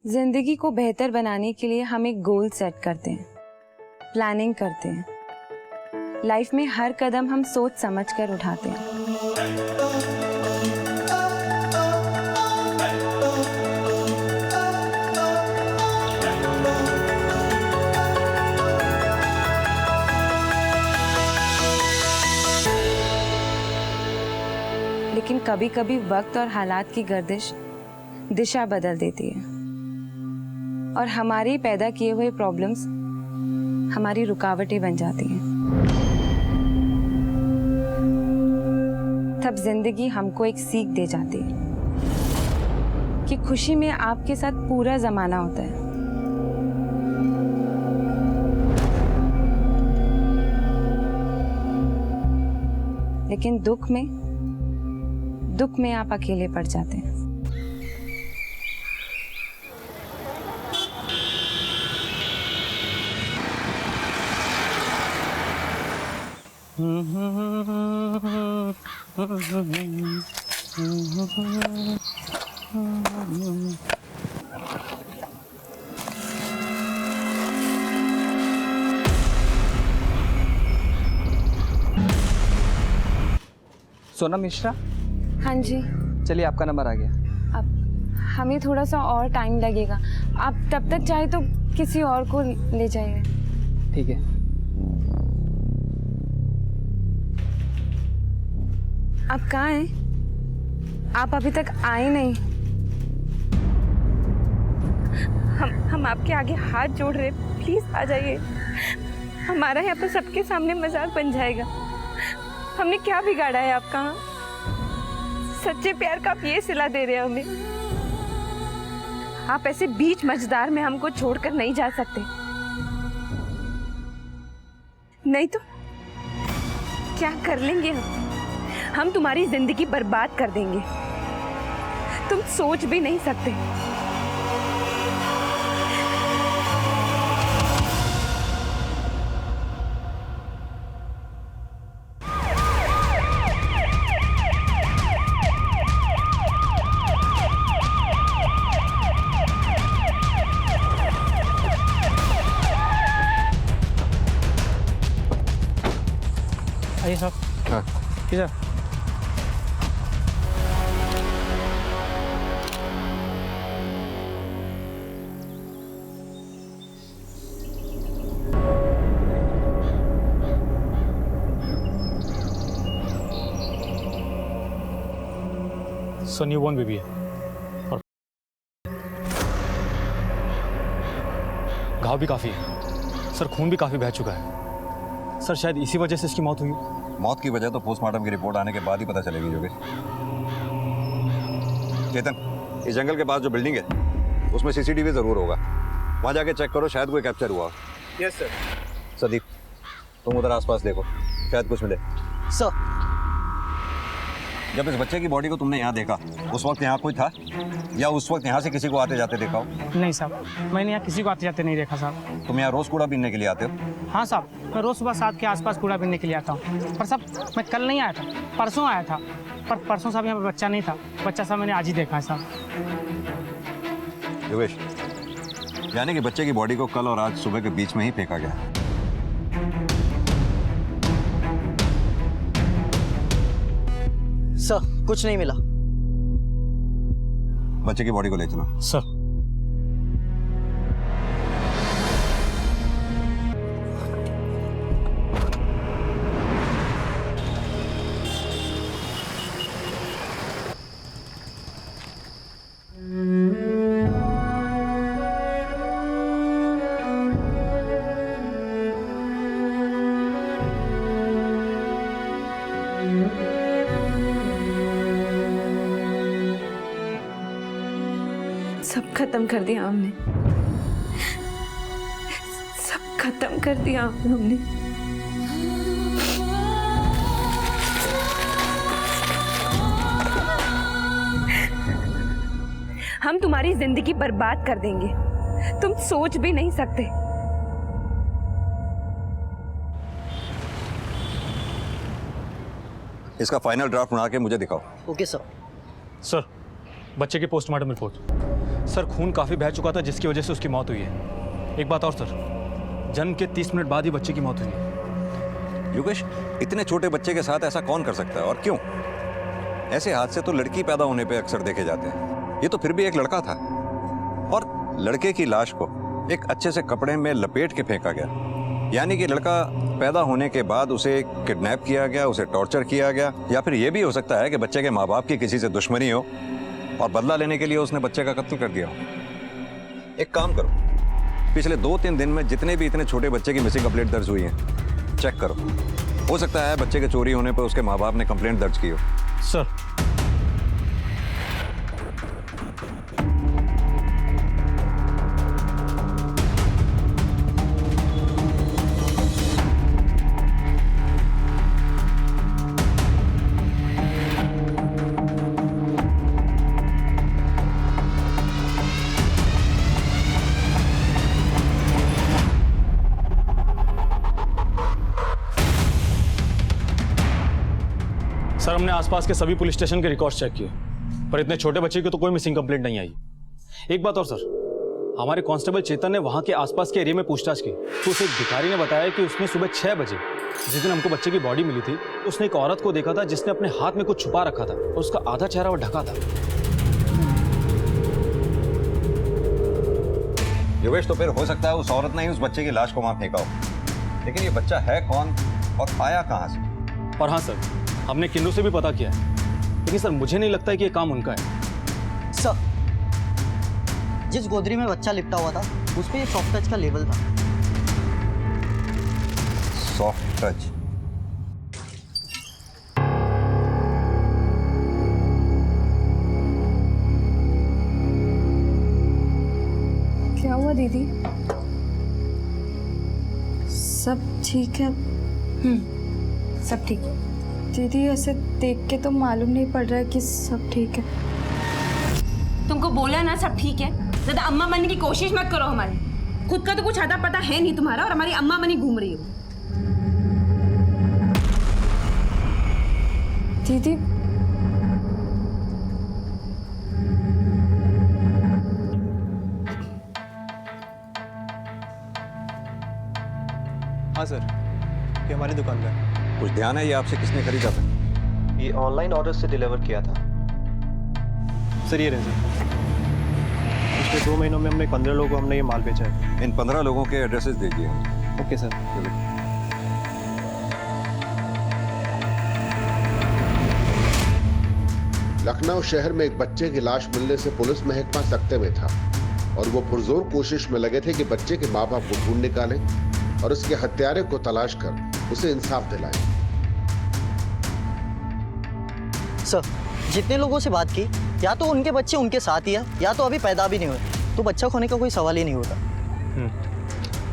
जिंदगी को बेहतर बनाने के लिए हम एक गोल सेट करते हैं, प्लानिंग करते हैं। लाइफ में हर कदम हम सोच समझ कर उठाते हैं। लेकिन कभी कभी वक्त और हालात की गर्दिश दिशा बदल देती है और हमारे पैदा किए हुए प्रॉब्लम्स हमारी रुकावटें बन जाती हैं। तब जिंदगी हमको एक सीख दे जाती है कि खुशी में आपके साथ पूरा जमाना होता है, लेकिन दुख में आप अकेले पड़ जाते हैं। सोनम मिश्रा, हाँ जी। चलिए आपका नंबर आ गया। अब हमें थोड़ा सा और टाइम लगेगा, आप तब तक चाहे तो किसी और को ले जाइए। ठीक है। आप कहाँ हैं? आप अभी तक आए नहीं। हम आपके आगे हाथ जोड़ रहे, प्लीज आ जाइए। हमारा यहाँ पर सबके सामने मजाक बन जाएगा। हमने क्या बिगाड़ा है आपका? सच्चे प्यार का आप ये सिला दे रहे हैं हमें। आप ऐसे बीच मझधार में हमको छोड़कर नहीं जा सकते, नहीं तो क्या कर लेंगे हम तुम्हारी जिंदगी बर्बाद कर देंगे। तुम सोच भी नहीं सकते। आइए साहब। हाँ। किधर? सर न्यूबॉर्न बेबी है और घाव भी काफ़ी है सर, खून भी काफ़ी बह चुका है सर। शायद इसी वजह से इसकी मौत हुई। मौत की वजह तो पोस्टमार्टम की रिपोर्ट आने के बाद ही पता चलेगी योगेश। चेतन, इस जंगल के पास जो बिल्डिंग है उसमें सीसीटीवी जरूर होगा, वहां जाके चेक करो, शायद कोई कैप्चर हुआ। Yes sir. सदीप, तुम उधर आसपास देखो, शायद कुछ मिले। सर, जब इस बच्चे की बॉडी को तुमने यहाँ देखा उस वक्त यहाँ कोई था या उस वक्त यहाँ से किसी को आते जाते देखा हो? नहीं साहब, मैंने यहाँ किसी को आते जाते नहीं देखा साहब। तुम यहाँ रोज कूड़ा बीनने के लिए आते हो? हाँ साहब, मैं रोज़ सुबह 7 के आसपास कूड़ा बीनने के लिए आता हूँ। पर साहब मैं कल नहीं आया था, परसों आया था। पर परसों साहब यहाँ पे बच्चा नहीं था। बच्चा साहब मैंने आज ही देखा है साहब। योगेश, यानी कि बच्चे की बॉडी को कल और आज सुबह के बीच में ही फेंका गया। सर कुछ नहीं मिला। बच्चे की बॉडी को ले चलो। सर सब खत्म कर दिया हमने, सब खत्म कर दिया हमने। हम तुम्हारी जिंदगी बर्बाद कर देंगे, तुम सोच भी नहीं सकते। इसका फाइनल ड्राफ्ट बना के मुझे दिखाओ। Okay sir. सर, बच्चे की पोस्टमार्टम रिपोर्ट। सर खून काफ़ी बह चुका था जिसकी वजह से उसकी मौत हुई है। एक बात और सर, जन्म के 30 मिनट बाद ही बच्चे की मौत हुई है। योगेश, इतने छोटे बच्चे के साथ ऐसा कौन कर सकता है और क्यों? ऐसे हादसे तो लड़की पैदा होने पे अक्सर देखे जाते हैं। ये तो फिर भी एक लड़का था, और लड़के की लाश को एक अच्छे से कपड़े में लपेट के फेंका गया। यानी कि लड़का पैदा होने के बाद उसे किडनैप किया गया, उसे टॉर्चर किया गया, या फिर यह भी हो सकता है कि बच्चे के माँ बाप की किसी से दुश्मनी हो और बदला लेने के लिए उसने बच्चे का कत्ल कर दिया हो। एक काम करो, पिछले 2-3 दिन में जितने भी इतने छोटे बच्चे की मिसिंग कंप्लेंट दर्ज हुई है, चेक करो। हो सकता है बच्चे के चोरी होने पर उसके माँ बाप ने कंप्लेंट दर्ज की हो। सर, सर हमने आसपास के सभी पुलिस स्टेशन के रिकॉर्ड्स चेक किए, पर इतने छोटे बच्चे की तो कोई मिसिंग कंप्लेंट नहीं आई। एक बात और सर, हमारे कांस्टेबल चेतन ने वहां के आसपास के एरिया में पूछताछ की तो उसे एक भिखारी ने बताया कि उसने सुबह 6 बजे जिस दिन हमको बच्चे की बॉडी मिली थी, उसने एक औरत को देखा था जिसने अपने हाथ में कुछ छुपा रखा था और उसका आधा चेहरा वो ढका था। योगेश, तो फिर हो सकता है उस औरत ने ही उस बच्चे की लाश को वहां फेंका हो, लेकिन ये बच्चा है कौन और आया कहां से? और हाँ सर, हमने किन्नू से भी पता किया है, लेकिन सर मुझे नहीं लगता है कि ये काम उनका है। सर, जिस गोदरी में बच्चा लिपटा हुआ था उस पे सॉफ्ट टच का लेबल था। Soft touch? क्या हुआ दीदी? सब ठीक है? सब ठीक है। दीदी ऐसे देख के तो मालूम नहीं पड़ रहा है कि सब ठीक है। तुमको बोला ना सब ठीक है। ज्यादा अम्मा बनने की कोशिश मत करो हमारी। खुद का तो कुछ अता पता है नहीं तुम्हारा, और हमारी अम्मा बनी घूम रही हो। दीदी हाँ सर, ये हमारी दुकान का है। कुछ ध्यान है ये आपसे किसने खरीदा था? ये ऑनलाइन ऑर्डर से डिलीवर किया था सर। ये रहे सर, पिछले 2 महीनों में हमने 15 लोगों को हमने ये माल बेचा है। इन 15 लोगों के एड्रेसेस दीजिए। Okay sir. लखनऊ शहर में एक बच्चे की लाश मिलने से पुलिस महकमा सख्ते में था और वो पुरजोर कोशिश में लगे थे कि बच्चे के माँ बाप को ढूंढ निकालें और उसके हत्यारे को तलाश कर उसे इंसाफ दिलाएं। सर, जितने लोगों से बात की, या तो उनके बच्चे उनके साथ ही है या तो अभी पैदा भी नहीं हुए, तो बच्चा खोने का कोई सवाल ही नहीं होता।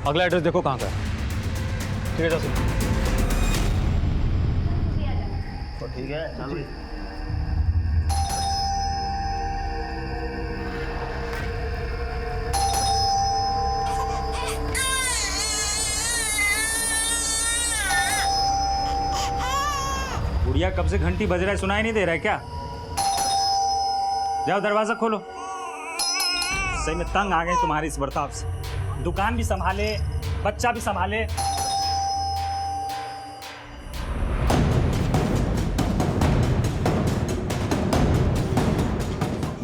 अगला एड्रेस देखो कहाँ का है। ठीक है सर। ठीक है। गुड़िया कब से घंटी बज रहा है, सुनाई नहीं दे रहा है क्या? जाओ दरवाजा खोलो। सही में तंग आ गए तुम्हारे इस बर्ताव से। दुकान भी संभाले, बच्चा भी संभाले।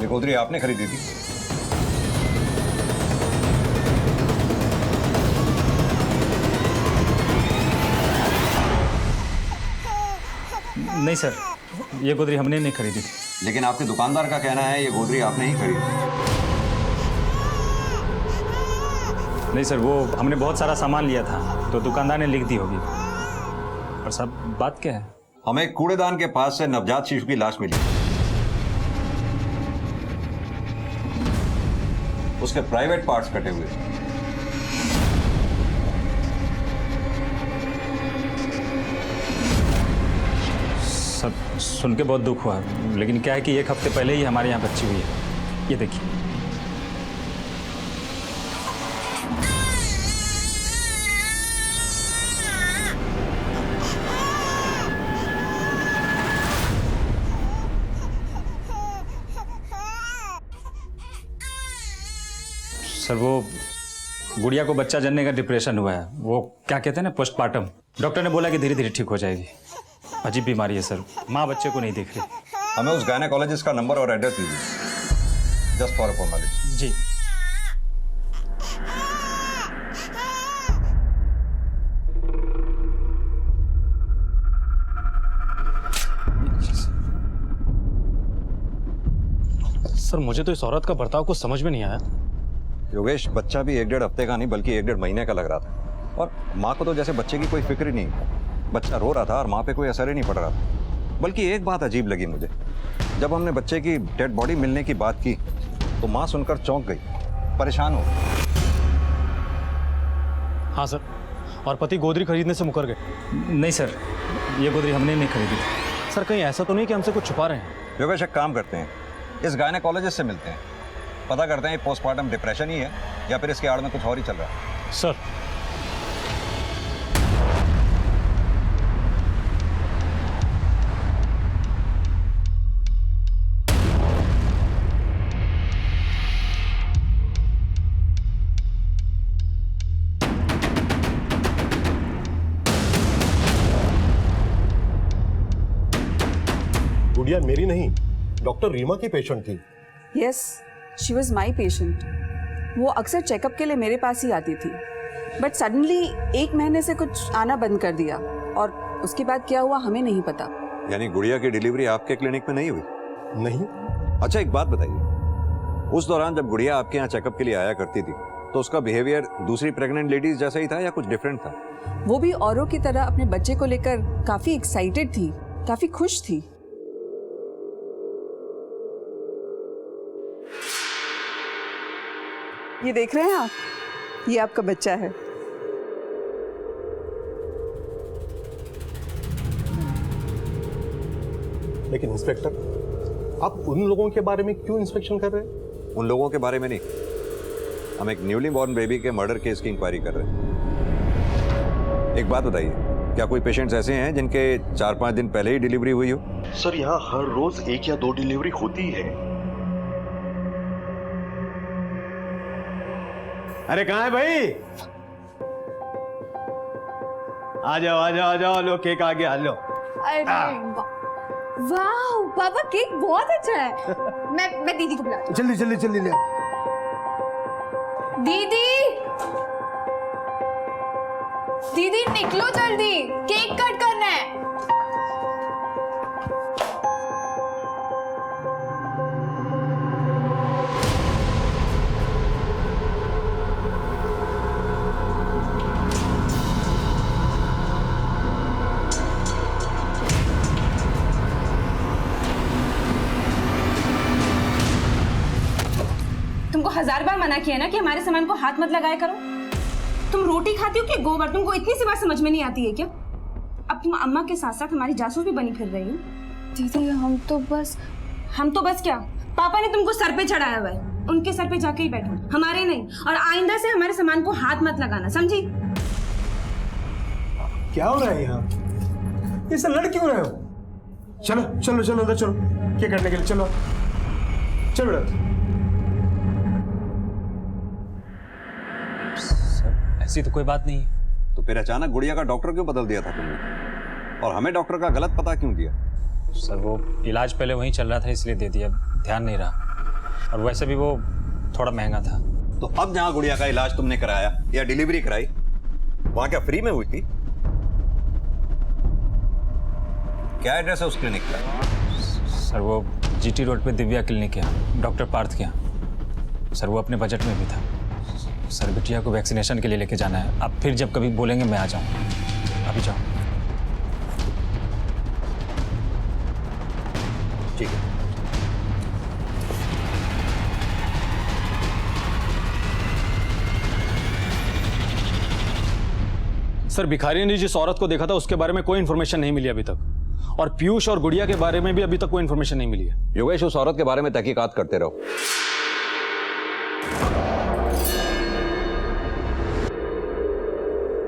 ये गोदरी आपने खरीदी थी? नहीं सर, ये गोदरी हमने नहीं खरीदी थी। लेकिन आपके दुकानदार का कहना है ये गोदरी आपने ही खरीदी। नहीं सर, वो हमने बहुत सारा सामान लिया था तो दुकानदार ने लिख दी होगी। और सब बात क्या है? हमें एक कूड़ेदान के पास से नवजात शिशु की लाश मिली। उसके प्राइवेट पार्ट्स कटे हुए। सब सुन के बहुत दुख हुआ, लेकिन क्या है कि 1 हफ्ते पहले ही हमारे यहाँ बच्ची हुई है। ये देखिए। सर वो गुड़िया को बच्चा जनने का डिप्रेशन हुआ है, वो क्या कहते हैं ना, पोस्टमार्टम। डॉक्टर ने बोला कि धीरे धीरे ठीक हो जाएगी। अजीब बीमारी है सर, माँ बच्चे को नहीं देख रही। हमें उस गायनेकोलॉजिस्ट का नंबर और एड्रेस दीजिए, जस्ट फॉर फॉर्मेलिटी। जी सर मुझे तो इस औरत का बर्ताव कुछ समझ में नहीं आया। योगेश, बच्चा भी 1-1.5 हफ्ते का नहीं बल्कि 1-1.5 महीने का लग रहा था, और माँ को तो जैसे बच्चे की कोई फिक्र ही नहीं। बच्चा रो रहा था और माँ पे कोई असर ही नहीं पड़ रहा था। बल्कि एक बात अजीब लगी मुझे, जब हमने बच्चे की डेड बॉडी मिलने की बात की तो माँ सुनकर चौंक गई, परेशान हो। हाँ सर, और पति गोदरी खरीदने से मुकर गए। नहीं सर, ये गोदरी हमने नहीं खरीदी थी। सर कहीं ऐसा तो नहीं कि हमसे कुछ छुपा रहे हैं? योगेश, एक काम करते हैं, इस गायनेकोलॉजिस्ट से मिलते हैं, पता करते हैं पोस्टमार्टम डिप्रेशन ही है या फिर इसके आड़ में कुछ और ही चल रहा है। सर गुड़िया मेरी नहीं, डॉक्टर रीमा की पेशेंट थी। Yes, she was my patient. वो अक्सर चेकअप के लिए मेरे पास ही आती थी, बट सडनली 1 महीने से कुछ आना बंद कर दिया, और उसके बाद क्या हुआ हमें नहीं पता। यानी गुड़िया की डिलीवरी आपके क्लिनिक में नहीं हुई? नहीं। अच्छा एक बात बताइए, उस दौरान जब गुड़िया आपके यहाँ चेकअप के लिए आया करती थी तो उसका बिहेवियर दूसरी प्रेग्नेंट लेडीज जैसा ही था या कुछ डिफरेंट था? वो भी औरों की तरह अपने बच्चे को लेकर काफी एक्साइटेड थी, काफी खुश थी। ये देख रहे हैं आप, ये आपका बच्चा है। लेकिन इंस्पेक्टर, आप उन लोगों के बारे में क्यों इंस्पेक्शन कर रहे हैं? उन लोगों के बारे में नहीं, हम एक न्यूली बॉर्न बेबी के मर्डर केस की इंक्वायरी कर रहे हैं। एक बात बताइए, क्या कोई पेशेंट्स ऐसे हैं जिनके 4-5 दिन पहले ही डिलीवरी हुई हो? सर, यहाँ हर रोज 1 या 2 डिलीवरी होती है। अरे कहाँ है भाई? आ जाओ आ जाओ आ जाओ, लो केक आ गया, लो। अरे वाह पापा, केक बहुत अच्छा है। मैं दीदी को बुलाती हूँ। जल्दी जल्दी जल्दी ले। दीदी दीदी निकलो जल्दी, केक कट करना है। तुमको 1000 बार मना किया ना कि हमारे सामान को हाथ मत लगाया करो। तुम रोटी खाती हो कि गोबर? तुमको इतनी सी बात समझ में नहीं आती है क्या? अब तुम अम्मा के साथ साथ हमारी जासूस भी बनी फिर रही हो। दीदी हम तो बस क्या, पापा ने तुमको सर पे चढ़ाया हुआ है, उनके सर पे जाके ही बैठो, हमारे नहीं। और आइंदा से हमारे सामान को हाथ मत लगाना, समझी? क्या हो रहा है यहाँ? ये सब लड़ क्यों रहे हो? चलो चलो चलो अंदर चलो, क्या करने के लिए, चलो चलो बेटा। ऐसी तो कोई बात नहीं है। तो फिर अचानक गुड़िया का डॉक्टर क्यों बदल दिया था तुमने, और हमें डॉक्टर का गलत पता क्यों दिया? सर वो इलाज पहले वहीं चल रहा था इसलिए दे दिया, ध्यान नहीं रहा, और वैसे भी वो थोड़ा महंगा था। तो अब जहाँ गुड़िया का इलाज तुमने कराया या डिलीवरी कराई, वहाँ क्या फ्री में हुई थी? क्या एड्रेस है उस क्लिनिक का? सर वो जीटी रोड पे दिव्या क्लिनिक है, डॉक्टर पार्थ के यहाँ। सर वो अपने बजट में भी था। सर बिटिया को वैक्सीनेशन के लिए लेके जाना है, अब फिर जब कभी बोलेंगे मैं आ जाऊँ। अभी जाओ। ठीक है। सर भिखारी ने जिस औरत को देखा था उसके बारे में कोई इन्फॉर्मेशन नहीं मिली अभी तक, और पीयूष और गुड़िया के बारे में भी अभी तक कोई इन्फॉर्मेशन नहीं मिली है। योगेश, उस औरत के बारे में तहकीकात करते रहो।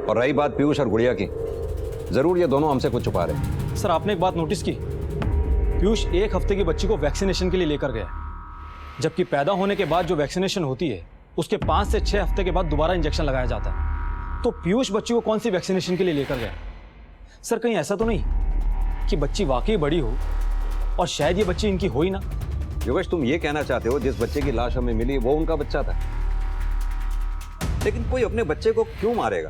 और रही बात पीयूष और गुड़िया की, जरूर ये दोनों हमसे कुछ छुपा रहे हैं। सर आपने एक बात नोटिस की, पीयूष 1 हफ्ते की बच्ची को वैक्सीनेशन के लिए लेकर गया, जबकि पैदा होने के बाद जो वैक्सीनेशन होती है उसके 5 से 6 हफ्ते के बाद दोबारा इंजेक्शन लगाया जाता है। तो पीयूष बच्ची को कौन सी वैक्सीनेशन के लिए लेकर गया? सर कहीं ऐसा तो नहीं कि बच्ची वाकई बड़ी हो और शायद ये बच्ची इनकी हो ही ना? योगेश, तुम ये कहना चाहते हो जिस बच्चे की लाश हमें मिली वो उनका बच्चा था? लेकिन कोई अपने बच्चे को क्यों मारेगा,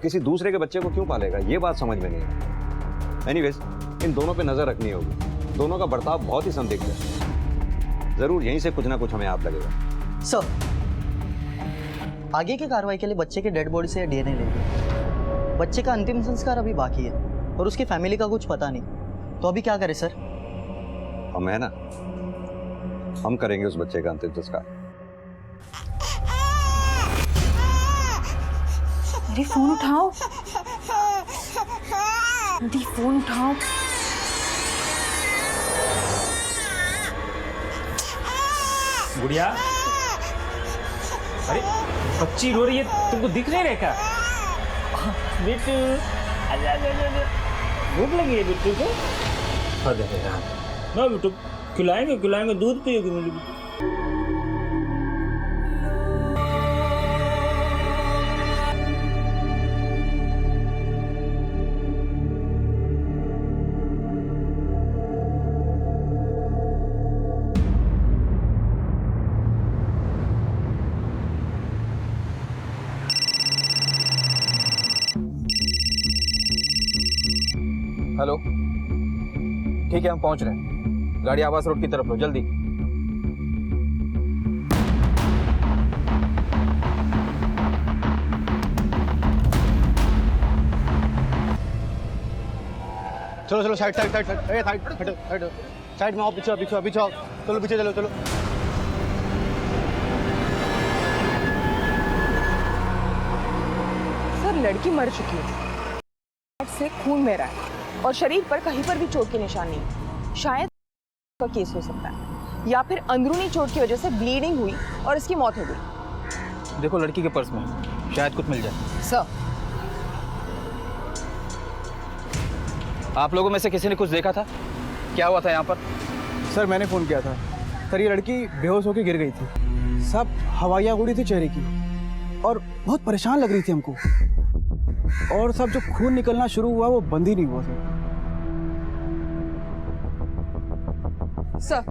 किसी दूसरे के बच्चे को क्यों पालेगा? ये बात समझ में नहीं है। एनीवेज, इन दोनों पे नजर रखनी होगी। दोनों का बर्ताव बहुत ही संदिग्ध है। जरूर यहीं से कुछ ना कुछ हमें याद लगेगा। सर, आगे की कार्रवाई के लिए बच्चे के डेड बॉडी से डीएनए लेंगे। बच्चे का अंतिम संस्कार अभी बाकी है और उसकी फैमिली का कुछ पता नहीं, तो अभी क्या करें सर? हम है ना, हम करेंगे उस बच्चे का अंतिम संस्कार। अरे फोन उठाओ, अरे फोन उठाओ। गुड़िया, अरे बच्ची रो रही है, तुमको दिख नहीं रहेगा? बिट्टू, आजा आजा आजा। भूख लगी है बिट्टू को? अरे यार, ना बिट्टू, खिलाएंगे खिलाएंगे, दूध पियोगी मेरी। हेलो, ठीक है हम पहुंच रहे हैं। गाड़ी आवास रोड की तरफ लो, जल्दी। चलो चलो, साइड साइड साइड साइड, ए साइड हटो हटो, साइड में आओ, पीछे आओ, पीछे आओ, पीछे आओ, चलो पीछे चलो चलो। सर, लड़की मर चुकी है, से खून बह रहा है और शरीर पर कहीं पर भी चोट के निशान नहीं। शायद का केस हो सकता है या फिर अंदरूनी चोट की वजह से ब्लीडिंग हुई और इसकी मौत हो गई। देखो लड़की के पर्स में शायद कुछ मिल जाए। सर, आप लोगों में से किसी ने कुछ देखा था? क्या हुआ था यहाँ पर? सर मैंने फ़ोन किया था सर, ये लड़की बेहोश होकर गिर गई थी। सब हवाइयाँ उड़ी थी चेहरे की और बहुत परेशान लग रही थी हमको, और सब जो खून निकलना शुरू हुआ वो बंद ही नहीं हुआ सर,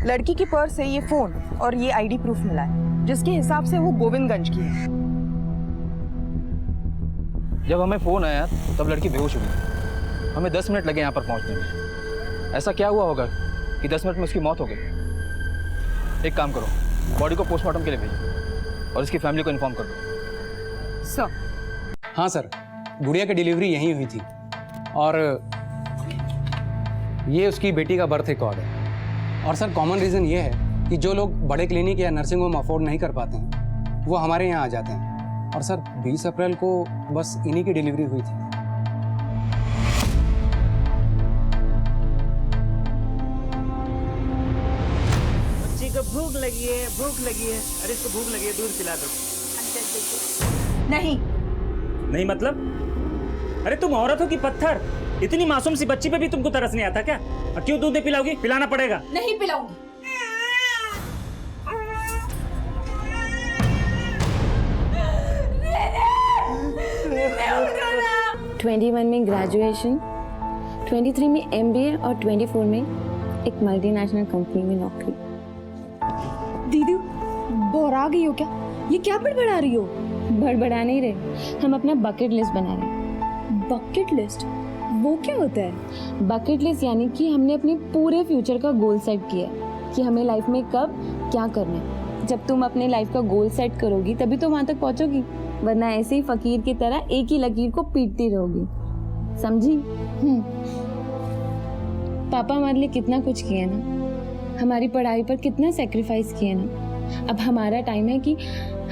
लड़की की पर्स से ये फोन और ये आईडी प्रूफ मिला है, जिसके हिसाब से वो गोविंदगंज की है। जब हमें फ़ोन आया तब लड़की बेहोश हो गई। हमें 10 मिनट लगे यहाँ पर पहुँचने में। ऐसा क्या हुआ होगा कि 10 मिनट में उसकी मौत हो गई? एक काम करो, बॉडी को पोस्टमार्टम के लिए भेजो और इसकी फैमिली को इन्फॉर्म कर दो। सर, हाँ सर, गुड़िया की डिलीवरी यहीं हुई थी और ये उसकी बेटी का बर्थ रिकॉर्ड है। और सर कॉमन रीज़न ये है कि जो लोग बड़े क्लिनिक या नर्सिंग होम अफोर्ड नहीं कर पाते हैं वो हमारे यहाँ आ जाते हैं। और सर 20 अप्रैल को बस इन्हीं की डिलीवरी हुई थी। बच्ची को भूख लगी है, भूख लगी है। अरे इसको भूख लगी है, दूध पिला दो। नहीं नहीं मतलब? अरे तुम औरत हो कि पत्थर? इतनी मासूम सी बच्ची पे भी तुमको तरस नहीं आता क्या? और क्यों दूध नहीं पिलाओगी? पिलाना पड़ेगा। नहीं पिलाऊंगी। 21 में ग्रेजुएशन, 23 में MBA और 24 में एक मल्टीनेशनल कंपनी में नौकरी। दीदी, बोरा गई हो क्या? ये क्या बड़बड़ा रही हो? बड़बड़ा नहीं रहे, हम अपना बकेट लिस्ट बना रहे हैं। Bucket list? वो क्या होता है? बकेट लिस्ट यानी कि हमने अपने पूरे फ्यूचर का गोल सेट किया है कि हमें लाइफ में कब क्या करना है। जब तुम अपने लाइफ का गोल सेट करोगी तभी तो वहाँ तक पहुँचोगी, वरना ऐसे ही फकीर की तरह एक ही लकीर को पीटती रहोगी। समझी? पापा हमारे लिए कितना कुछ किया ना, हमारी पढ़ाई पर कितना सेक्रीफाइस किया ना। अब हमारा टाइम है कि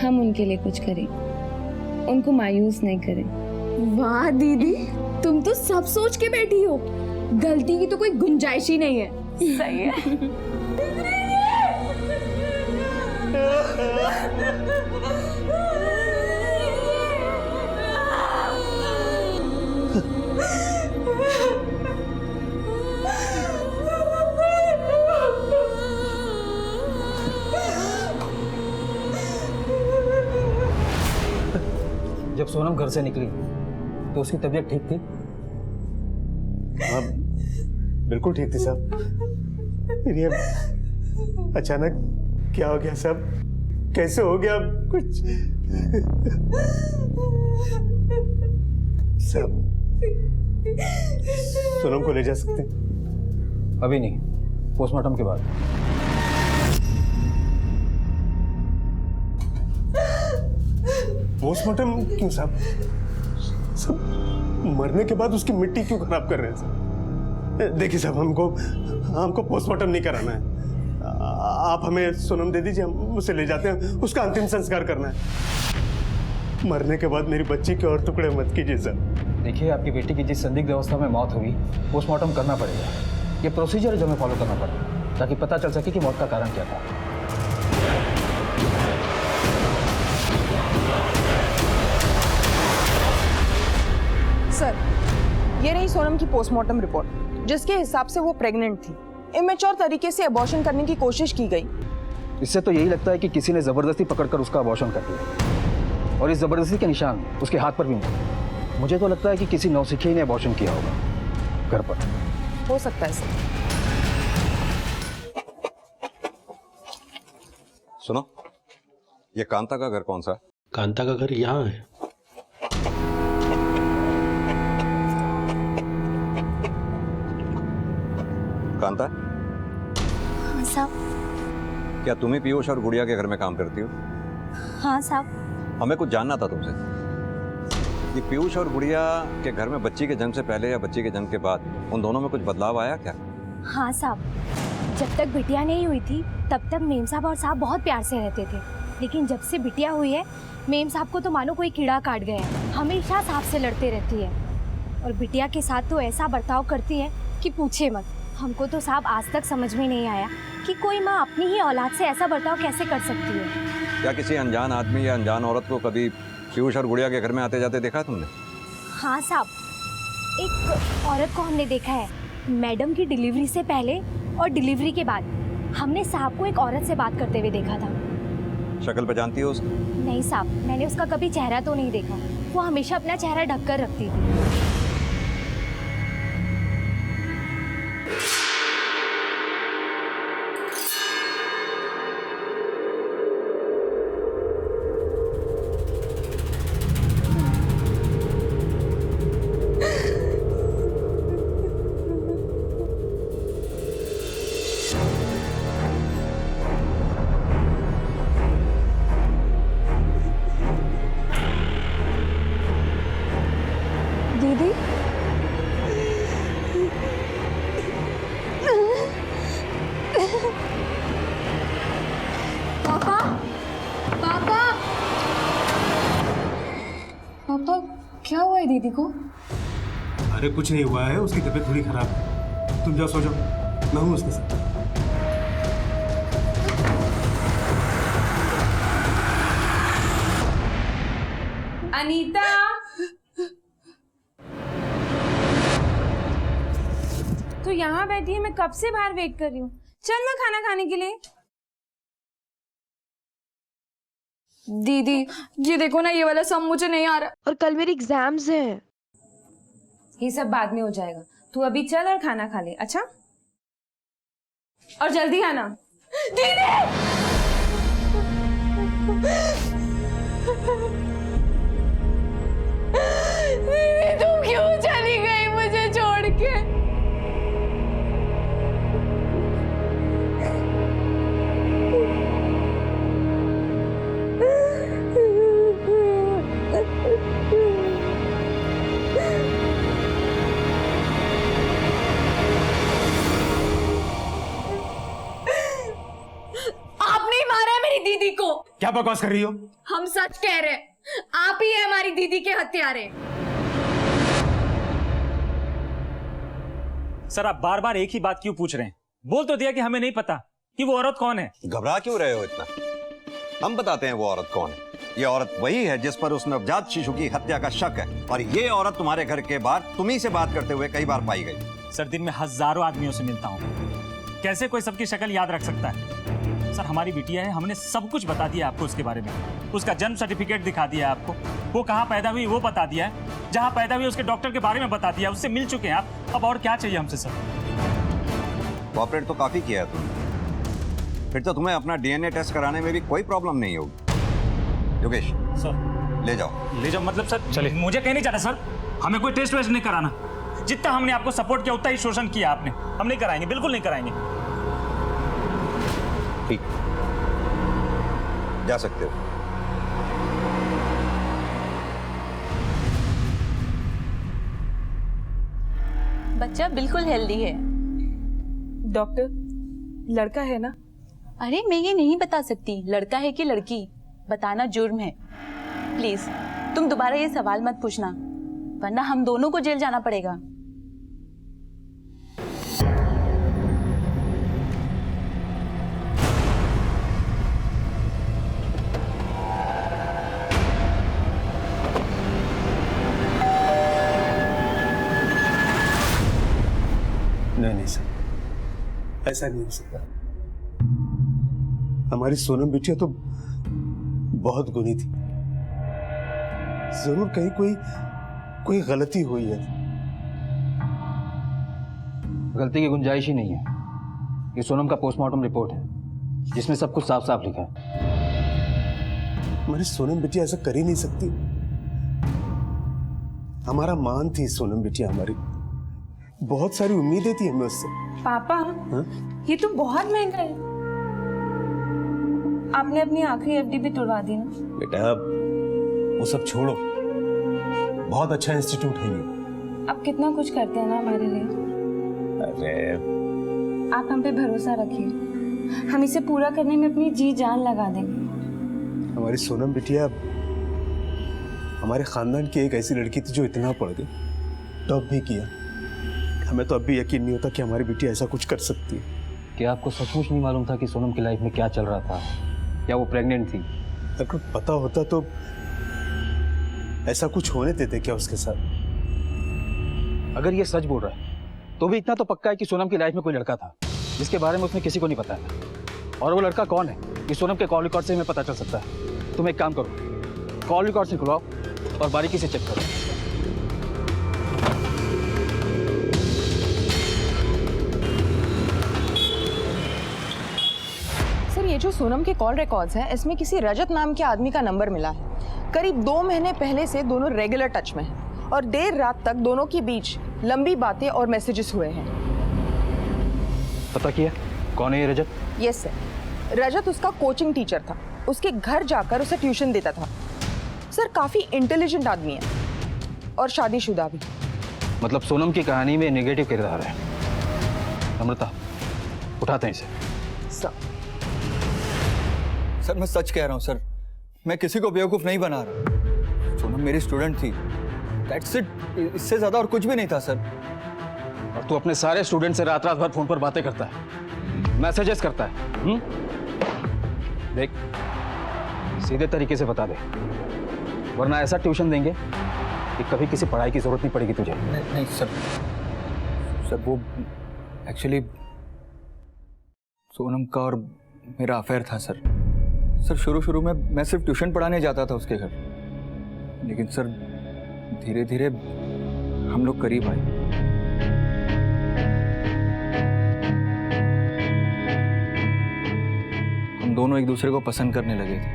हम उनके लिए कुछ करें, उनको मायूस नहीं करें। वाह दीदी, तुम तो सब सोच के बैठी हो। गलती की तो कोई गुंजाइश ही नहीं है। सही है। सोनम घर से निकली तो उसकी तबीयत ठीक थी? हाँ, बिल्कुल ठीक थी साहब। फिर ये अचानक क्या हो गया साहब? कैसे हो गया कुछ? साहब, सोनम को ले जा सकते हैं? अभी नहीं, पोस्टमार्टम के बाद। पोस्टमार्टम क्यों साहब? सब मरने के बाद उसकी मिट्टी क्यों खराब कर रहे हैं साहब? देखिए साहब, हमको पोस्टमार्टम नहीं कराना है। आप हमें सोनम दे दीजिए, हम उसे ले जाते हैं, उसका अंतिम संस्कार करना है। मरने के बाद मेरी बच्ची के और टुकड़े मत कीजिए सर। देखिए, आपकी बेटी की जिस संदिग्ध अवस्था में मौत हुई, पोस्टमार्टम करना पड़ेगा। ये प्रोसीजर है जो हमें फॉलो करना पड़ेगा ताकि पता चल सके कि मौत का कारण क्या था। सर, ये रही सोनम की पोस्टमार्टम रिपोर्ट, जिसके हिसाब से वो प्रेग्नेंट थी। इमेच्योर तरीके से अबॉर्शन करने की कोशिश की गई। इससे तो यही लगता है कि किसी ने जबरदस्ती पकड़कर उसका अबॉर्शन कर दिया, और इस जबरदस्ती के निशान उसके हाथ पर भी मिले। मुझे तो लगता है कि किसी नौसिखिया ने अबॉर्शन किया होगा घर पर। हो सकता है सर। सुनो, ये कांता का घर कौन सा है? कांता का घर यहाँ है। कांता, हाँ साहब। क्या तुम ही पीयूष और गुड़िया के घर में काम करती हो? हाँ साहब। हमें कुछ जानना था तुमसे। ये पीयूष और गुड़िया के घर में बच्ची के जन्म से पहले या बच्ची के जन्म के बाद उन दोनों में कुछ बदलाव आया क्या? हाँ साहब, जब तक बिटिया नहीं हुई थी तब तक मेम साहब और साहब बहुत प्यार से रहते थे, लेकिन जब से बिटिया हुई है मेम साहब को तो मानो कोई कीड़ा काट गया है। हमेशा साहब से लड़ते रहती है और बिटिया के साथ तो ऐसा बर्ताव करती है कि पूछे मत। हमको तो साहब आज तक समझ में नहीं आया कि कोई माँ अपनी ही औलाद से ऐसा बर्ताव कैसे कर सकती है। क्या किसी अनजान आदमी या अनजान औरत को कभी पीयूष और गुड़िया के घर में आते जाते देखा तुमने? हाँ साहब, एक औरत को हमने देखा है मैडम की डिलीवरी से पहले और डिलीवरी के बाद। हमने साहब को एक औरत से बात करते हुए देखा था। शक्ल पहचानती हो उसकी? नहीं साहब, मैंने उसका कभी चेहरा तो नहीं देखा। वो हमेशा अपना चेहरा ढककर रखती थी। दीदी, पापा, पापा, पापा, क्या हुआ है दीदी को? अरे कुछ नहीं हुआ है, उसकी तबीयत थोड़ी खराब है। तुम जाओ सो जाओ, मैं हूँ उसके साथ। अनीता, तो यहाँ बैठी है, मैं कब से बाहर वेट कर रही हूँ। चल ना खाना खाने के लिए। दीदी, ये देखो ना, ये वाला सम मुझे नहीं आ रहा। और कल मेरी एग्जाम्स हैं। ये सब बाद में हो जाएगा, तू अभी चल और खाना खा ले। अच्छा, और जल्दी आना। दीदी, तुम क्यों चली गई मुझे छोड़ के? आपने ही मारा है मेरी दीदी को। क्या बकवास कर रही हो? हम सच कह रहे हैं, आप ही है हमारी दीदी के हत्यारे। सर, आप बार बार एक ही बात क्यों पूछ रहे हैं? बोल तो दिया कि हमें नहीं पता कि वो औरत कौन है। घबरा क्यों रहे हो इतना? हम बताते हैं वो औरत कौन है। ये औरत वही है जिस पर उस नवजात शिशु की हत्या का शक है, और ये औरत तुम्हारे घर के बाहर तुम्ही से बात करते हुए कई बार पाई गई। सर, दिन में हजारों आदमियों से मिलता हूँ, कैसे कोई सबकी शक्ल याद रख सकता है? सर हमारी बिटिया है, हमने सब कुछ बता दिया आपको उसके बारे में। उसका जन्म सर्टिफिकेट दिखा दिया आपको, वो कहाँ पैदा हुई वो बता दिया है, जहाँ पैदा हुई उसके डॉक्टर के बारे में बता दिया, उससे मिल चुके हैं आप। अब और क्या चाहिए हमसे सर? कोऑपरेट तो काफी किया है तुमने, फिर तो तुम्हें अपना डीएनए टेस्ट कराने में भी कोई प्रॉब्लम नहीं होगी। योगेश सर ले जाओ। ले जाओ मतलब सर? चलिए, मुझे कहीं नहीं जाना सर, हमें कोई टेस्ट वेस्ट नहीं कराना। जितना हमने आपको सपोर्ट किया उतना ही शोषण किया आपने। हम नहीं कराएंगे, बिल्कुल नहीं कराएंगे। ठीक, जा सकते हो। बच्चा बिल्कुल हेल्दी है। डॉक्टर, लड़का है ना? अरे मैं ये नहीं बता सकती लड़का है कि लड़की, बताना जुर्म है। प्लीज तुम दोबारा ये सवाल मत पूछना, वरना हम दोनों को जेल जाना पड़ेगा। नहीं सर, ऐसा नहीं हो सकता। हमारी सोनम बिटिया तो बहुत गुणी थी, जरूर कहीं कोई गलती हुई है। गलती की गुंजाइश ही नहीं है। ये सोनम का पोस्टमार्टम रिपोर्ट है, जिसमें सब कुछ साफ साफ लिखा है। हमारी सोनम बिटिया ऐसा कर ही नहीं सकती। हमारा मान थी सोनम बिटिया, हमारी बहुत सारी उम्मीदें थी हमें उससे। पापा ये तो बहुत महंगा है। आपने अपनी आखिरी एफडी भी तुड़वा दी ना। बेटा वो सब छोड़ो, बहुत अच्छा इंस्टीट्यूट है ये। आप कितना कुछ करते हैं ना हमारे लिए। अरे आप हम पे भरोसा रखिए, हम इसे पूरा करने में अपनी जी जान लगा देंगे। हमारी सोनम बिटिया हमारे खानदान की एक ऐसी लड़की थी जो इतना पढ़ गई, टॉप भी किया। हमें तो अब भी यकीन नहीं होता कि हमारी बिटिया ऐसा कुछ कर सकती है। क्या आपको सचमुच नहीं मालूम था कि सोनम की लाइफ में क्या चल रहा था? क्या वो प्रेग्नेंट थी? अगर पता होता तो ऐसा कुछ होने देते क्या उसके साथ? अगर ये सच बोल रहा है तो भी इतना तो पक्का है कि सोनम की लाइफ में कोई लड़का था जिसके बारे में उसने किसी को नहीं बताया। और वो लड़का कौन है ये सोनम के कॉल रिकॉर्ड से हमें पता चल सकता है। तुम एक काम करो, कॉल रिकॉर्ड निकलवाओ और बारीकी से चेक करो। सर ये जो सोनम के कॉल रिकॉर्ड्स हैं, इसमें किसी रजत नाम के आदमी का नंबर मिला है। करीब 2 महीने पहले से दोनों रेगुलर टच में हैं और देर रात तक दोनों के बीच लंबी बातें और मैसेजेस हुए हैं। पता किया कौन है ये रजत? यस सर, रजत उसका कोचिंग टीचर था, उसके घर जाकर उसे ट्यूशन देता था। सर काफी इंटेलिजेंट आदमी है और शादीशुदा भी। मतलब सोनम की कहानी में नेगेटिव किरदार है। अमृता उठाते हैं इसे। सर मैं सच कह रहा हूँ सर, मैं किसी को बेवकूफ़ नहीं बना रहा। सोनम मेरी स्टूडेंट थी, दैट्स इट, इससे ज़्यादा और कुछ भी नहीं था सर। और तू अपने सारे स्टूडेंट से रात रात भर फोन पर बातें करता है, मैसेजेस करता है। देख सीधे तरीके से बता दे, वरना ऐसा ट्यूशन देंगे कि कभी किसी पढ़ाई की जरूरत नहीं पड़ेगी तुझे। नहीं सर वो एक्चुअली सोनम का और मेरा अफेयर था सर। शुरू में मैं सिर्फ ट्यूशन पढ़ाने जाता था उसके घर, लेकिन सर धीरे धीरे हम लोग करीब आए। हम दोनों एक दूसरे को पसंद करने लगे थे,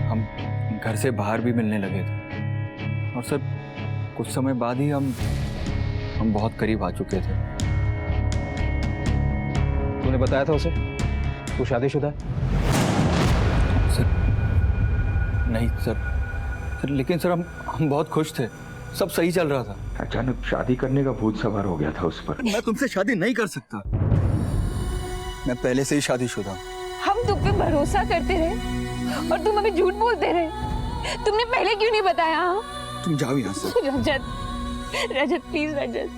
हम घर से बाहर भी मिलने लगे थे और सर कुछ समय बाद ही हम बहुत करीब आ चुके थे। तूने बताया था उसे तू शादीशुदा है? नहीं सर, लेकिन सर हम बहुत खुश थे, सब सही चल रहा था। अचानक शादी करने का भूत सवार हो गया था उस पर। मैं तुमसे शादी नहीं कर सकता, मैं पहले से ही शादीशुदा हूँ। हम तुम पे भरोसा करते रहे और तुम हमें झूठ बोलते रहे। तुमने पहले क्यों नहीं बताया? तुम जाओ यहाँ से। रजत प्लीज रजत,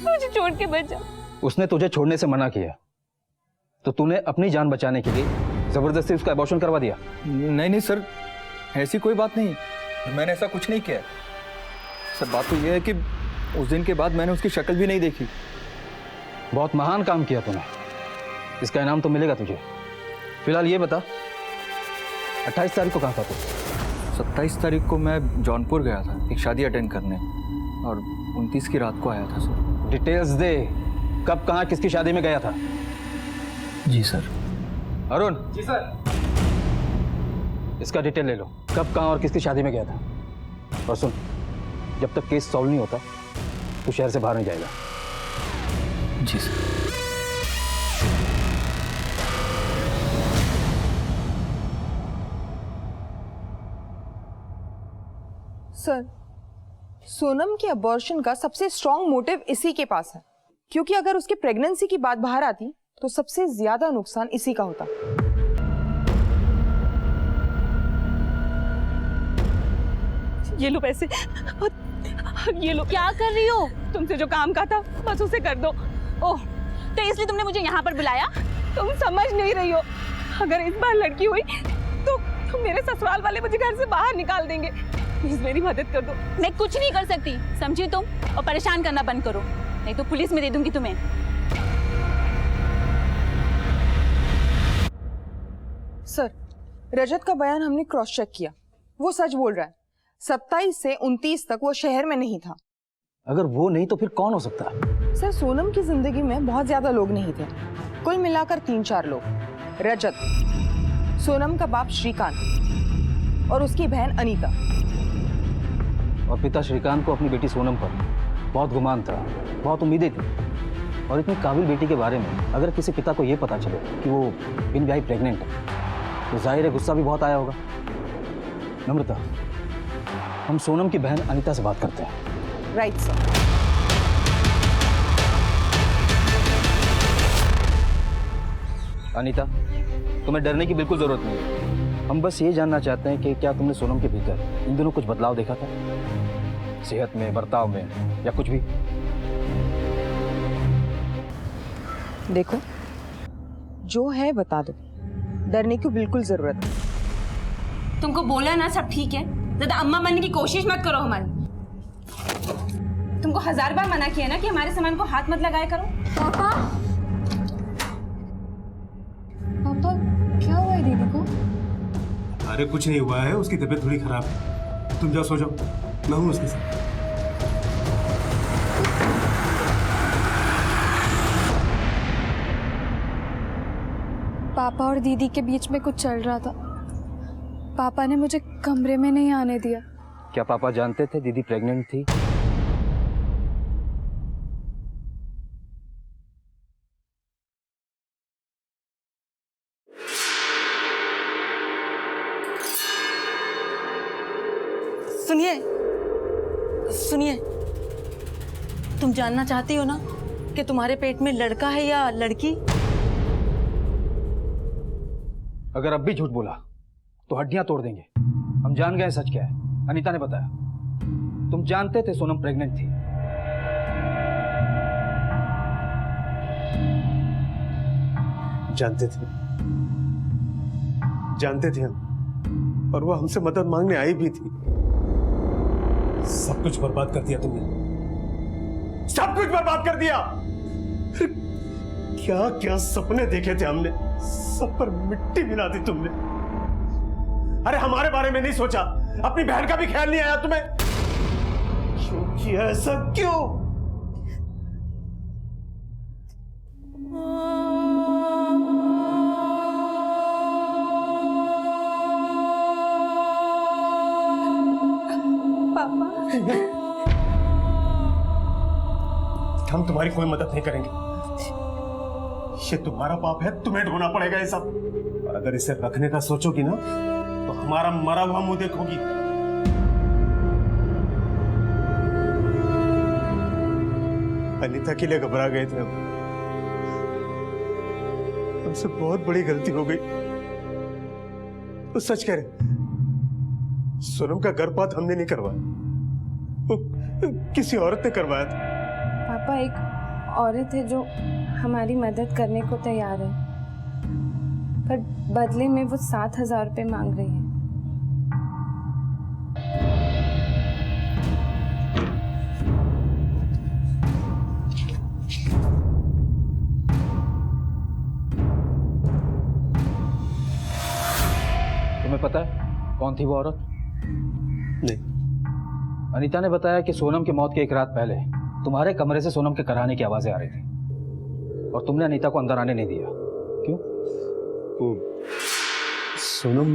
मुझे छोड़ के मत जाओ। उसने तुझे छोड़ने से मना किया तो तूने अपनी जान बचाने के लिए जबरदस्ती उसका अबॉर्शन करवा दिया? नहीं सर, ऐसी कोई बात नहीं, मैंने ऐसा कुछ नहीं किया सर। बात तो यह है कि उस दिन के बाद मैंने उसकी शक्ल भी नहीं देखी। बहुत महान काम किया तूने, इसका इनाम तो मिलेगा तुझे। फिलहाल ये बता, 28 तारीख को कहाँ था तू? 27 तारीख को मैं जौनपुर गया था एक शादी अटेंड करने, और 29 की रात को आया था सर। डिटेल्स दे, कब कहाँ किसकी शादी में गया था? जी सर। अरुण। जी सर। इसका डिटेल ले लो, कब कहाँ और किसकी शादी में गया था। और सुन, जब तक केस सॉल्व नहीं होता तो शहर से बाहर नहीं जाएगा। जी सर। सर, सोनम के अबॉर्शन का सबसे स्ट्रॉन्ग मोटिव इसी के पास है, क्योंकि अगर उसकी प्रेगनेंसी की बात बाहर आती तो सबसे ज्यादा नुकसान इसी का होता। ये लो पैसे, ये लो। क्या कर रही हो? तुमसे जो काम का था बस उसे कर दो। ओह, तो इसलिए तुमने मुझे यहाँ पर बुलाया? तुम समझ नहीं रही हो, अगर इस बार लड़की हुई तो मेरे ससुराल वाले मुझे घर से बाहर निकाल देंगे। प्लीज मेरी मदद कर दो। मैं कुछ नहीं कर सकती, समझी तुम? और परेशान करना बंद करो, नहीं तो पुलिस में दे दूंगी तुम्हें। सर, रजत का बयान हमने क्रॉस चेक किया, वो सच बोल रहा है। 27 से 29 तक वो शहर में नहीं था। अगर वो नहीं तो फिर कौन हो सकता है? सर, सोनम की जिंदगी में बहुत ज्यादा लोग नहीं थे, कुल मिलाकर 3-4 लोग। रजत, सोनम का बाप श्रीकांत और उसकी बहन अनीता। और पिता श्रीकांत को अपनी बेटी सोनम पर बहुत गुमान था, बहुत उम्मीदें थी। और इतनी काबिल बेटी के बारे में अगर किसी पिता को ये पता चले कि वो बिन ब्याही प्रेग्नेंट है तो जाहिर है गुस्सा भी बहुत आया होगा। नम्रता, हम सोनम की बहन अनीता से बात करते हैं। Right sir. अनीता, तुम्हें डरने की बिल्कुल जरूरत नहीं है। हम बस ये जानना चाहते हैं कि क्या तुमने सोनम के भीतर इन दोनों कुछ बदलाव देखा था, सेहत में, बर्ताव में, या कुछ भी? देखो, जो है बता दो, डरने की बिल्कुल जरूरत है। तुमको बोला ना सब ठीक है, ज्यादा अम्मा बनने की कोशिश मत करो हमारी। तुमको 1000 बार मना किया ना कि हमारे सामान को हाथ मत लगाया करो। पापा, पापा क्या हुआ है दीदी को? अरे कुछ नहीं हुआ है, उसकी तबीयत थोड़ी खराब है। तुम जाओ सो जाओ, मैं हूँ उसके साथ। पापा और दीदी के बीच में कुछ चल रहा था। पापा ने मुझे कमरे में नहीं आने दिया। क्या पापा जानते थे दीदी प्रेग्नेंट थी? सुनिए, सुनिए, तुम जानना चाहती हो ना कि तुम्हारे पेट में लड़का है या लड़की? अगर अब भी झूठ बोला तो हड्डियां तोड़ देंगे। हम जान गए सच क्या है। अनीता ने बताया, तुम जानते थे सोनम प्रेग्नेंट थी। जानते थे हम, और वो हमसे मदद मांगने आई भी थी। सब कुछ बर्बाद कर दिया तुमने, सब कुछ बर्बाद कर दिया। क्या क्या सपने देखे थे हमने, सब पर मिट्टी मिला दी तुमने। अरे हमारे बारे में नहीं सोचा, अपनी बहन का भी ख्याल नहीं आया तुम्हें। क्यों किया ऐसा, क्यों? पापा, हम तुम्हारी कोई मदद नहीं करेंगे। ये तुम्हारा पाप है, तुम्हें ढोना पड़ेगा ये सब। और अगर इसे रखने का सोचोगी ना तो हमारा मरा हुआ मुंह देखोगी। अनीता के लिए घबरा गए थे हम। हमसे बहुत बड़ी गलती हो गई। तो सच कह रहे, सोनम का गर्भपात हमने नहीं करवाया, वो किसी औरत ने करवाया था। पापा, एक औरत है जो हमारी मदद करने को तैयार है, पर बदले में वो 7,000 रुपये मांग रही है। तुम्हें पता है कौन थी वो औरत? नहीं। अनीता ने बताया कि सोनम की मौत के एक रात पहले तुम्हारे कमरे से सोनम के कराने की आवाजें आ रही थी और तुमने अनीता को अंदर आने नहीं दिया। क्यों? वो सोनम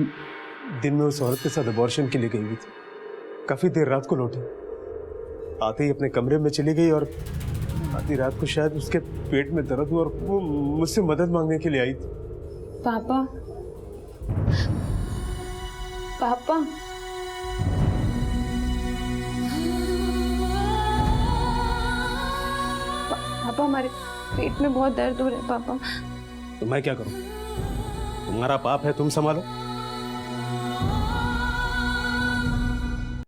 दिन में उस औरत के साथ अबॉर्शन के लिए गई हुई थी। काफी देर रात को लौटी, आते ही अपने कमरे में चली गई और आधी रात को शायद उसके पेट में दर्द हुआ और वो मुझसे मदद मांगने के लिए आई थी। पापा, पापा, पापा हमारे पेट में बहुत दर्द हो रहा है पापा। तो मैं क्या करूं? तुम्हारा पाप है, तुम संभालो।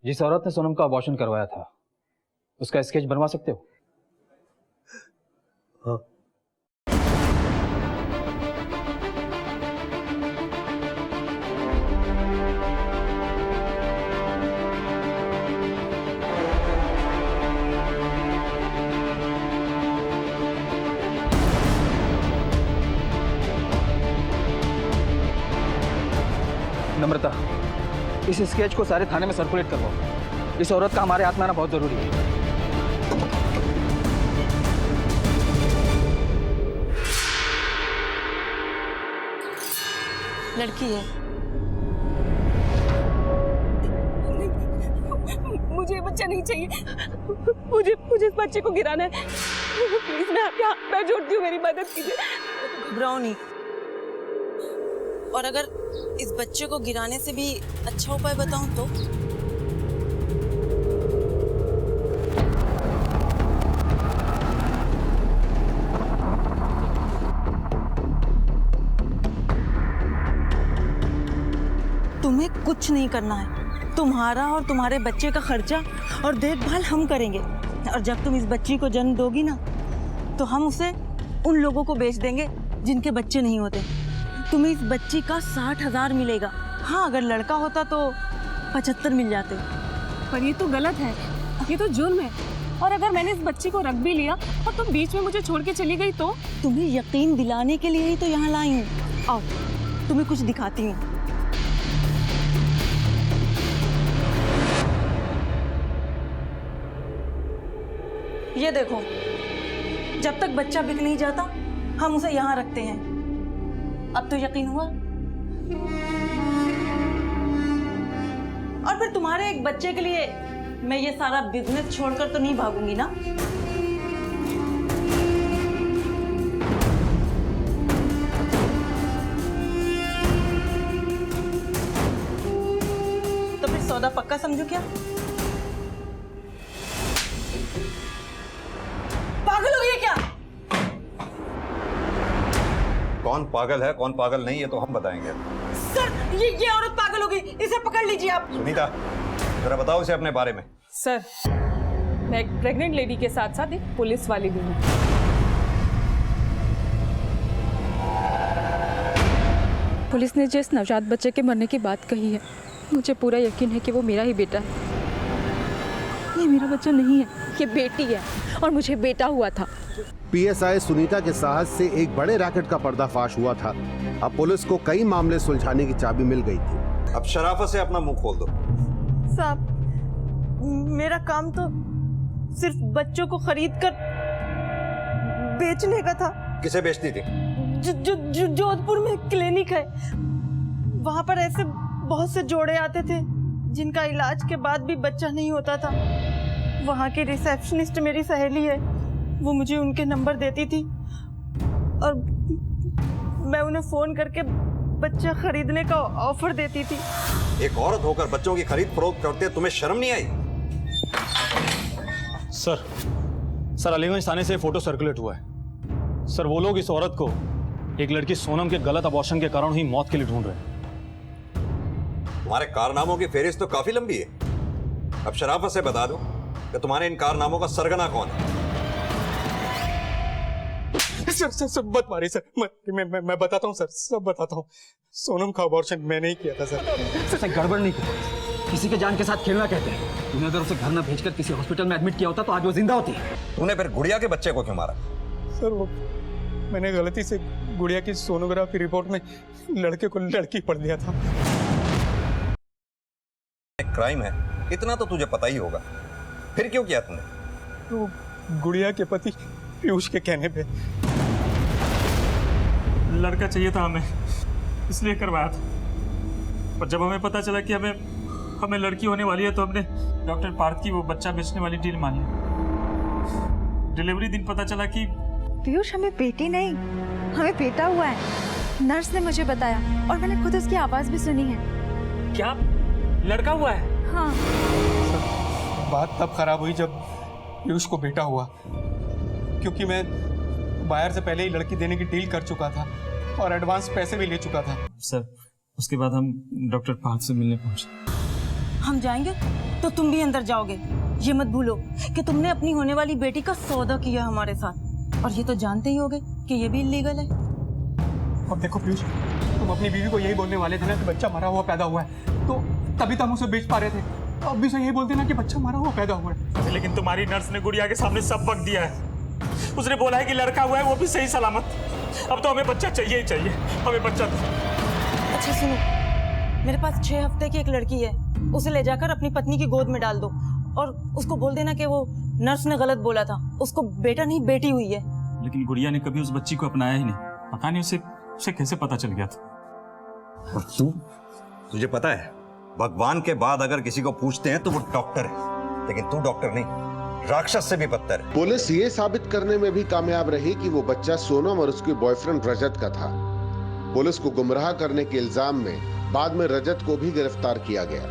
जिस औरत ने सोनम का अबॉर्शन करवाया था उसका स्केच बनवा सकते हो? हाँ। नम्रता, इस स्केच को सारे थाने में सर्कुलेट करवाओ। इस औरत का हमारे हाथ में आना बहुत जरूरी है। लड़की है। मुझे बच्चा नहीं चाहिए। मुझे इस बच्चे को गिराना है। प्लीज मैं आपके हाथ पैर जोड़ती हूँ, मेरी मदद कीजिए। घबराओ नहीं। और अगर इस बच्चे को गिराने से भी अच्छा उपाय बताऊं तो? तुम्हें कुछ नहीं करना है। तुम्हारा और तुम्हारे बच्चे का खर्चा और देखभाल हम करेंगे। और जब तुम इस बच्ची को जन्म दोगी ना, तो हम उसे उन लोगों को बेच देंगे जिनके बच्चे नहीं होते। तुम्हें इस बच्ची का 60,000 मिलेगा। हाँ, अगर लड़का होता तो 75 मिल जाते। पर ये तो गलत है, ये तो जुर्म है। और अगर मैंने इस बच्ची को रख भी लिया और तुम बीच में मुझे छोड़ के चली गई तो? तुम्हें यकीन दिलाने के लिए ही तो यहाँ लाई हूँ। आओ, तुम्हें कुछ दिखाती हूँ। ये देखो, जब तक बच्चा बिक नहीं जाता हम उसे यहाँ रखते हैं। अब तो यकीन हुआ? और फिर तुम्हारे एक बच्चे के लिए मैं ये सारा बिजनेस छोड़कर तो नहीं भागूंगी ना। तो फिर सौदा पक्का समझो क्या? पागल हो गए क्या? कौन पागल है कौन पागल नहीं, ये तो हम बताएंगे। सर, ये औरत पागल हो गई, इसे पकड़ लीजिए आप। सुनीता, जरा बताओ इसे अपने बारे में। सर, मैं एक प्रेग्नेंट लेडी के साथ साथ एक पुलिस वाली भी हूँ। पुलिस ने जिस नवजात बच्चे के मरने की बात कही है, मुझे पूरा यकीन है कि वो मेरा ही बेटा है। ये मेरा बच्चा नहीं है, ये बेटी है और मुझे बेटा हुआ था। पीएसआई सुनीता के साहस से एक बड़े रैकेट का पर्दाफाश हुआ था। अब पुलिस को कई मामले सुलझाने की चाबी मिल गई थी। अब शराफत से अपना मुंह खोल दो। साहब, मेरा काम तो सिर्फ बच्चों को खरीद कर बेचने का था। किसे बेचती थी? जोधपुर में क्लिनिक है, वहाँ पर ऐसे बहुत से जोड़े आते थे जिनका इलाज के बाद भी बच्चा नहीं होता था। वहाँ की रिसेप्शनिस्ट मेरी सहेली है, वो मुझे उनके नंबर देती थी और मैं उन्हें फोन करके बच्चा खरीदने का ऑफर देती थी। एक औरत होकर बच्चों की खरीद फरोख्त करते तुम्हें शर्म नहीं आई? सर अलीगंज थाने से फोटो सर्कुलेट हुआ है। सर, वो लोग इस औरत को एक लड़की सोनम के गलत अबॉर्शन के कारण हुई मौत के लिए ढूंढ रहे हैं। तुम्हारे कारनामों की फेरिस्त तो काफी लंबी है। अब शराफत से बता दो कि तुम्हारे इन कारनामों का सरगना कौन है? सर मत मारिए सर, मैं बताता हूँ सर, सब बताता हूँ। सोनम का अबॉर्शन मैंने ही किया था सर। सर, गड़बड़ नहीं करो, किसी के जान के साथ खेलना कहते हैं। तूने अगर उसे घर में भेजकर किसी हॉस्पिटल में एडमिट किया होता तो आज वो जिंदा होती। तूने फिर गुड़िया के बच्चे को क्यों मारा? सर, वो मैंने गलती से गुड़िया की सोनोग्राफी रिपोर्ट में लड़के को लड़की पढ़ लिया था। क्राइम है इतना तो तुझे पता ही होगा, फिर क्यों किया तुमने? तो गुड़िया के पति पीयूष के कहने पे लड़का चाहिए था हमें, इसलिए करवाया था। पर जब हमें पता चला कि हमें लड़की होने वाली है तो हमने डॉक्टर पार्थ की वो बच्चा बेचने वाली डील मान ली। डिलीवरी दिन पता चला कि पीयूष हमें बेटी नहीं, हमें बेटा हुआ है। नर्स ने मुझे बताया और मैंने खुद उसकी आवाज भी सुनी है। क्या लड़का हुआ है? हाँ। बात तब खराब हुई जब पीयूष को बेटा हुआ, क्योंकि मैं बायर से पहले ही लड़की देने की डील कर चुका था और एडवांस पैसे भी ले चुका था। सर उसके बाद हम डॉक्टर पार्थ से मिलने पहुंचे। हम जाएंगे तो तुम भी अंदर जाओगे। ये मत भूलो कि तुमने अपनी होने वाली बेटी का सौदा किया हमारे साथ, और ये तो जानते ही होगे कि ये भी इलीगल है। और देखो पीयूष, तुम अपनी बीवी को यही बोलने वाले थे ना कि बच्चा मरा हुआ पैदा हुआ है, तो तभी तो हम उसे बेच पा रहे थे। अब भी यही बोलते ना कि बच्चा मरा हुआ पैदा हुआ है। लेकिन तुम्हारी नर्स ने गुड़िया के सामने सब वक्त दिया है। उसने बोला है कि लड़का हुआ है, वो भी सही सलामत। अब तो हमें बच्चा चाहिए ही चाहिए, हमें बच्चा दो। अच्छा सुनो, मेरे पास 6 हफ्ते की एक लड़की है, उसे ले जाकर अपनी पत्नी की गोद में डाल दो और उसको बोल देना कि वो नर्स ने गलत बोला था, उसको बेटा नहीं बेटी हुई है। लेकिन गुड़िया ने कभी उस बच्ची को अपनाया ही नहीं, पता नहीं उसे कैसे पता चल गया था। और तुझे पता है, भगवान के बाद अगर किसी को पूछते हैं तो वो डॉक्टर है, लेकिन तू डॉक्टर नहीं, राक्षस से भी बदतर है। पुलिस ये साबित करने में भी कामयाब रही कि वो बच्चा सोनम और उसके बॉयफ्रेंड रजत का था। पुलिस को गुमराह करने के इल्जाम में बाद में रजत को भी गिरफ्तार किया गया।